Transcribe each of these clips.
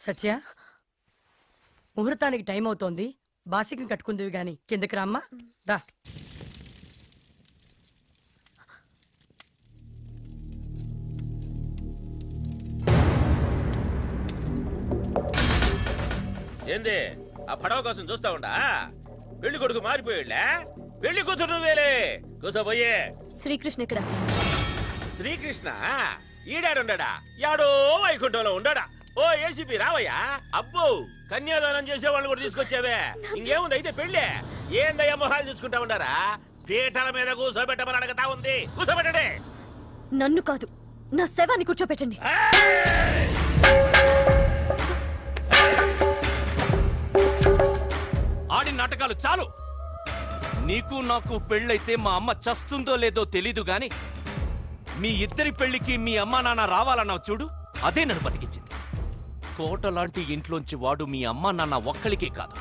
సత్య, ముహూర్తానికి టైం అవుతోంది. బాసికం కట్టుకుందివి గాని కిందకి రామ్మా. రా. ఏంది ఆ పడవ కోసం చూస్తా ఉండా? పెళ్లి కొడుకు మారిపోయాడులే, పెళ్లి కూతురు నువ్వేలే. కూసోబోయే. శ్రీకృష్ణ ఇక్కడ. శ్రీకృష్ణ ఈడాడుండా? యాడో వైకుంఠంలో ఉండా. ఓ ఏసీపీ రావయ్యా. అబ్బో, కన్యాదానం చేసేవాళ్ళు కూడా తీసుకొచ్చావే. ఇంకేముంది అయితే పెళ్ళే? ఏందయ్యా మొహాలు చూసుకుంటా ఉండారా? పీటల మీద కూర్చోబెట్టమని అడగతా ఉంది. కూర్చోబెట్టండి. నన్ను కాదు, నా శవాన్ని కూర్చోబెట్టండి. ఆడి నాటకాలు చాలు. నీకు నాకు పెళ్ళైతే మా అమ్మ చస్తుందో లేదో తెలీదు గాని మీ ఇద్దరి పెళ్లికి మీ అమ్మా నాన్న రావాలన్నావు చూడు, అదే నన్ను బతికించింది. కోట లాంటి ఇంట్లోంచి వాడు మీ అమ్మా నాన్న ఒక్కలికే కాదు,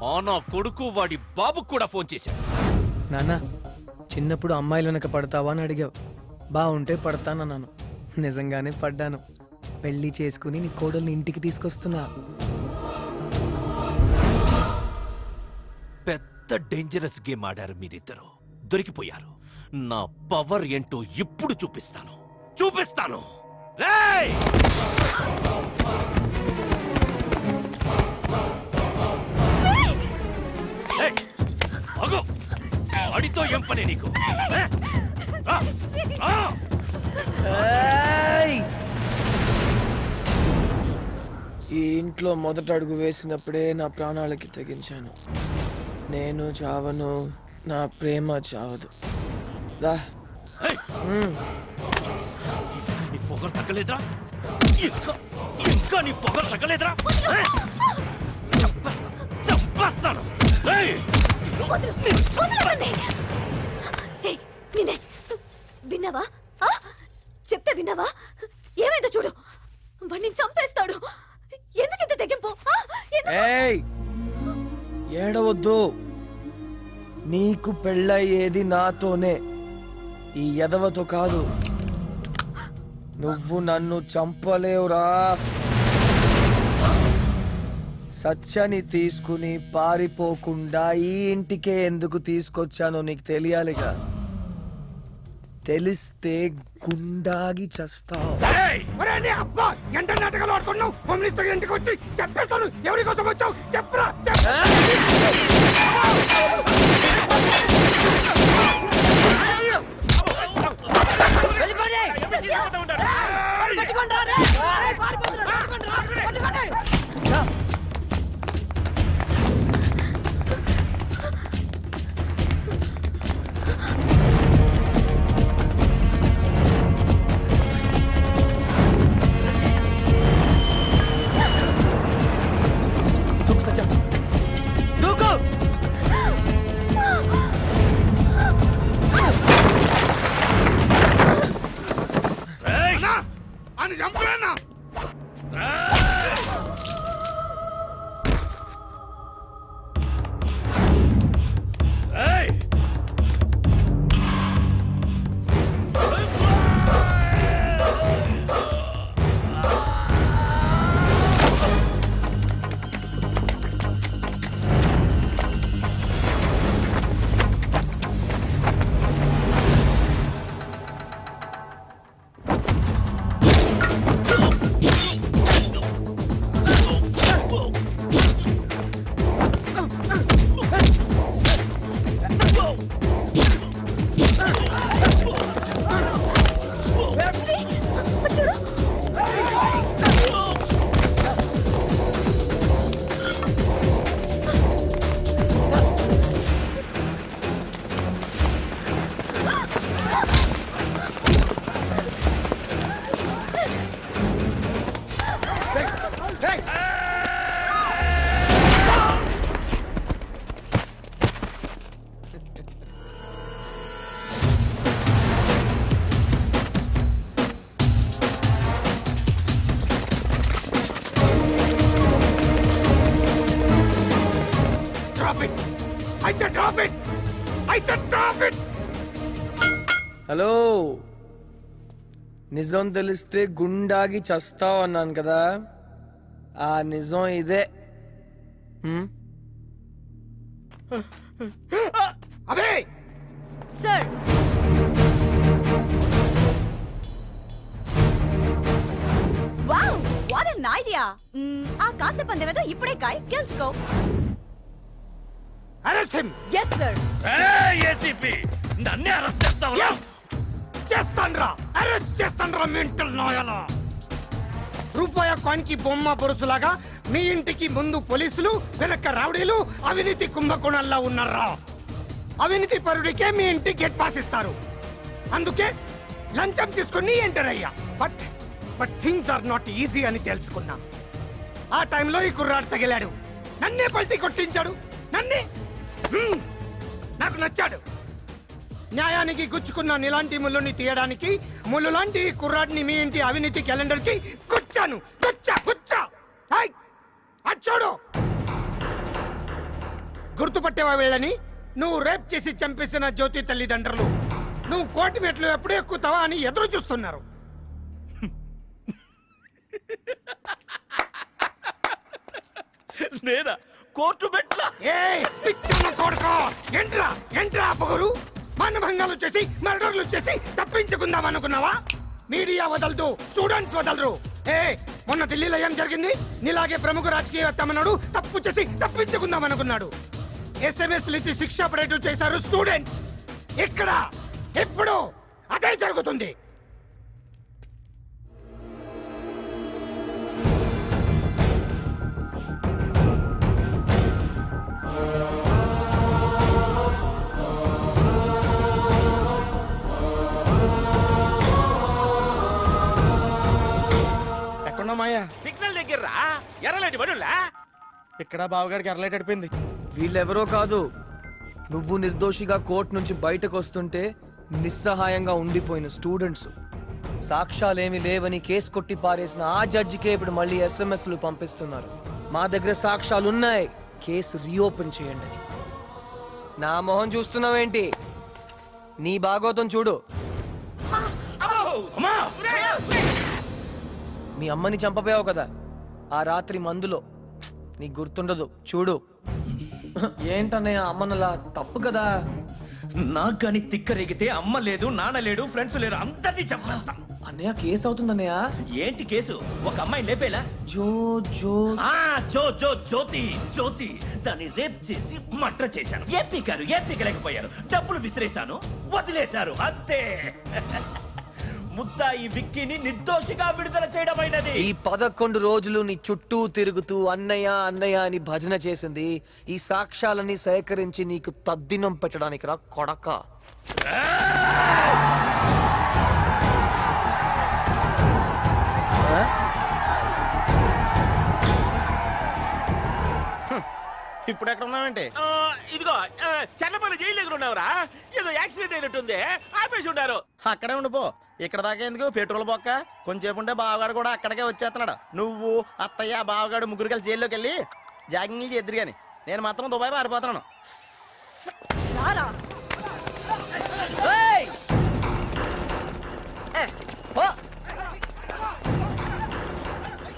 ఆ నా కొడుకు వాడి బాబుకు కూడా ఫోన్ చేశాడు. నాన్న, చిన్నప్పుడు అమ్మాయిలు వెనక పడతావా అని అడిగావు. బాగుంటే పడతానన్నాను. నిజంగానే పడ్డాను. పెళ్లి చేసుకుని నీ కోడల్ని ఇంటికి తీసుకొస్తున్నా. పెద్ద డేంజరస్ గేమ్ ఆడారు మీరిద్దరు. దొరికిపోయారు. నా పవర్ ఏంటో ఇప్పుడు చూపిస్తాను. రేయ్! అడితో ఏం పని నీకు? ఈ ఇంట్లో మొదట అడుగు వేసినప్పుడే నా ప్రాణాలకి తెగించాను. నేను చావను, నా ప్రేమ చావదు. దా. నీ పొగరు తగ్గలేదురా? ఇంకా నీ పొగరు తగ్గలేదురా? చంపేస్తాను. విన్నావా? చెప్తే విన్నావా? ఏమైందో చూడు. వాడిని చంపేస్తాడు. ఎందుకంత తెగింపు? ఏడవద్దు. నీకు పెళ్ళయ్యేది నాతోనే, ఈ ఎదవతో కాదు. నువ్వు నన్ను చంపలేవురా. సత్యాన్ని తీసుకుని పారిపోకుండా ఈ ఇంటికే ఎందుకు తీసుకొచ్చానో నీకు తెలియాలిగా. తెలిస్తే గుండాగి చస్తావు. ఎంత నాటకాలు ఆడుకున్నావు? హోమ్ మినిస్టర్ ఇంటికి వచ్చి చెప్పేస్తాను. ఎవరి కోసం వచ్చావు చెప్పరా? హలో, నిజం తెలిస్తే గుండాగి చస్తావు అన్నాను కదా. ఆ నిజం ఇదే. అబే sir wow what an idea. ఆ కాసే పందెమేదో ఇప్పుడే కాయ్ గెలుచుకో. Arrest him. Yes sir. ACP నన్నే అరెస్ట్ చేస్తావా? yes చేస్తాన్రా, అరెస్ట్ చేస్తాన్రా మెంటల్ నాయలా. రూపాయ కాయిన్ కి బొమ్మ బొరుసులాగా మీ ఇంటికి ముందు పోలీసులు, వెనక రౌడీలు, అవినీతి కుంభకోణాల్లో ఉన్నారా. అవినీతి పరుడికే మీ ఇంటి గేట్ పాస్ ఇస్తారు. అందుకే లంచం తీసుకుని ఎంటర్ అయ్యా. But things are not easy అని తెలుసుకున్నా. ఆ టైంలో ఈ కుర్రాడు తగిలాడు, నన్నే పల్టీ కొట్టించాడు. నన్నే నాకు నచ్చాడు. న్యాయానికి గుచ్చుకున్న నీలాంటి ముళ్ళుని తీయడానికి ముళ్ళు లాంటి కుర్రాడిని మీ ఇంటి అవినీతి క్యాలెండర్ కి గుచ్చాను. గుచ్చా చూడు, గుర్తుపట్టేవా వీళ్ళని? నువ్వు రేప్ చేసి చంపేసిన జ్యోతి తల్లిదండ్రులు. నువ్వు కోటి మెట్లు ఎప్పుడు ఎక్కుతావా అని ఎదురు చూస్తున్నారు. నేనా కోర్టు మెట్ల? ఎంట్రా పొగరు. మానభంగాలు చేసి మర్డర్లు చేసి తప్పించుకుందాం అనుకున్నావా? మీడియా వదలదు, స్టూడెంట్స్ వదలరు. మొన్న ఢిల్లీలో ఏం జరిగింది? నీలాగే ప్రముఖ రాజకీయవేత్త మనోడు తప్పు చేసి తప్పించుకుందాం అనుకున్నాడు. ఎస్ఎంఎస్ ఇచ్చి శిక్ష పడేట్టు చేశారు స్టూడెంట్స్. ఇక్కడ ఇప్పుడు అదే జరుగుతుంది. సిగ్నల్ దగ్గర ఎర్రలేటి బడులా. ఇక్కడ బావగాడికి ఎర్రలైట్ అడిపోయింది. వీళ్ళెవరో కాదు, నువ్వు నిర్దోషిగా కోర్టు నుంచి బయటకు వస్తుంటే నిస్సహాయంగా ఉండిపోయిన స్టూడెంట్స్. సాక్ష్యాలేమి లేవని కేసు కొట్టి పారేసిన ఆ జడ్జికే ఇప్పుడు మళ్ళీ ఎస్ఎంఎస్లు పంపిస్తున్నారు. మా దగ్గర సాక్ష్యాలున్నాయి, కేసు రీఓపెన్ చేయండి. నా మొహం చూస్తున్నావేంటి? నీ భాగోతం చూడు. మీ అమ్మని చంపపోయావు కదా ఆ రాత్రి మందులో, నీకు గుర్తుండదు. చూడు. ఏంటన్నయ్య అమ్మనలా? తప్పు కదా. నాకు కానీ తిక్కరేగితే అమ్మ లేదు, నాన్న లేడు, ఫ్రెండ్స్ లేరు, అందరినీ చంపేస్తా. అన్నయ్య కేసు అవుతుందన్నయ్య. ఏంటి కేసు? ఒక అమ్మాయి లేపేలా? జ్యోతి దాన్ని రేప్ చేసి మర్డర్ చేశాను. ఏ పీకలేకపోయారు. డబ్బులు విసిరేశాను, వదిలేశారు, అంతే. ముద్దాయి విక్కీని నిర్దోషిగా విడుదల చేయడమైనది. ఈ 11 రోజులు నీ చుట్టూ తిరుగుతూ అన్నయ్య అన్నయ్య అని భజన చేసింది ఈ సాక్ష్యాలని సేకరించి నీకు తద్దినం పెట్టడానికి రా కొడక. ఇప్పుడు ఎక్కడ ఉన్నావంటే? ఇదిగో చెన్నపల్లి జైలు దగ్గర ఉన్నావురా. ఏదో యాక్సిడెంట్ అయినట్టుంది, ఆపేసి ఉండారు. అక్కడే ఉండిపో. ఇక్కడ దాకా ఎందుకు పెట్రోల్ బొక్క? కొంచెంసేపు ఉంటే బావగాడు కూడా అక్కడికే వచ్చేస్తున్నాడు. నువ్వు అత్తయ్య బావగాడు ముగ్గురు కలిసి జైల్లోకి వెళ్ళి జాగింగ్లు చేద్దరు గాని నేను మాత్రం దుబాయ్ పారిపోతున్నాను.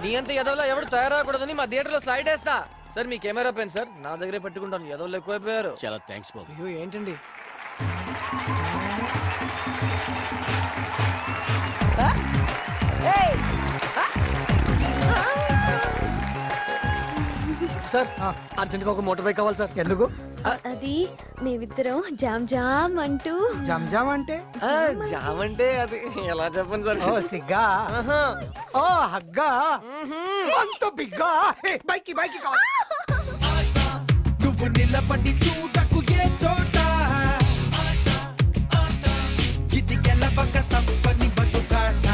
నీ అంత ఎదవలో ఎవడు తయారవకూడదని మా థియేటర్లో స్లైడ్ వేస్తా. సార్ మీ కెమెరా పెన్ సార్, నా దగ్గరే పెట్టుకుంటాను. ఎదవలు ఎక్కువైపోయారు. చాలా థ్యాంక్స్ బాబు. అయ్యో ఏంటండి? సార్ అర్జెంట్గా ఒక మోటార్ బైక్ కావాలి సార్. ఎందుకు? అది మేమిద్దరం జామ్ జామ్ అంటూ. జంజామ్ అంటే? జామ్ అంటే అది ఎలా చెప్పండి సార్? ఓ సిగ్గా, ఓ హగ్గా, అంత బిగ్గా. బైకి కావాలి. నువ్వు నిలబడి చూడకు ఏ చోట, ఇది గెలవక తప్పని బతుకాట.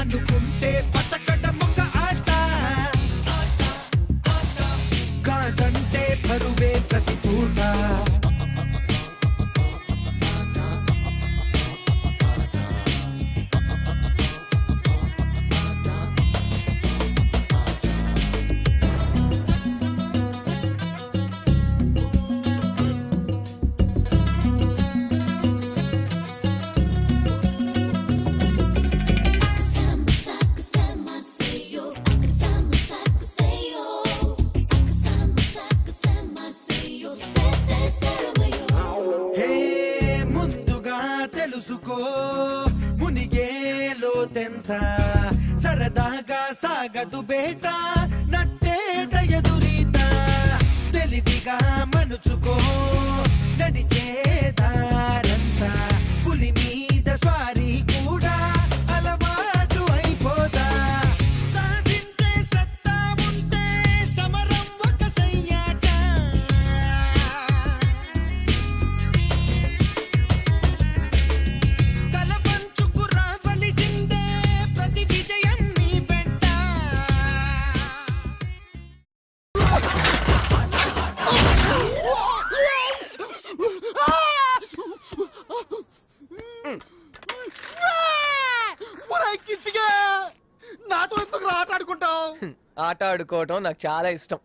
అనుకుంటే బతకడం ఒక ఆట, కాదంటే బరువే ప్రతి పూట. సరదాగా సాగదు బేట నట్టేట ఎదురీత తెలివిగా మనుచుకో నడిచేదారంతా పులి మీద స్వారీ కూడా అలవాటు అయిపోదా సాధించే సత్తా ఉంటే సమరం ఒక సయ్యాట కలపంచుకు రావలసిందే ప్రతి విజయం నీ వెంట ఆట ఆడుకోవటం నాకు చాలా ఇష్టం.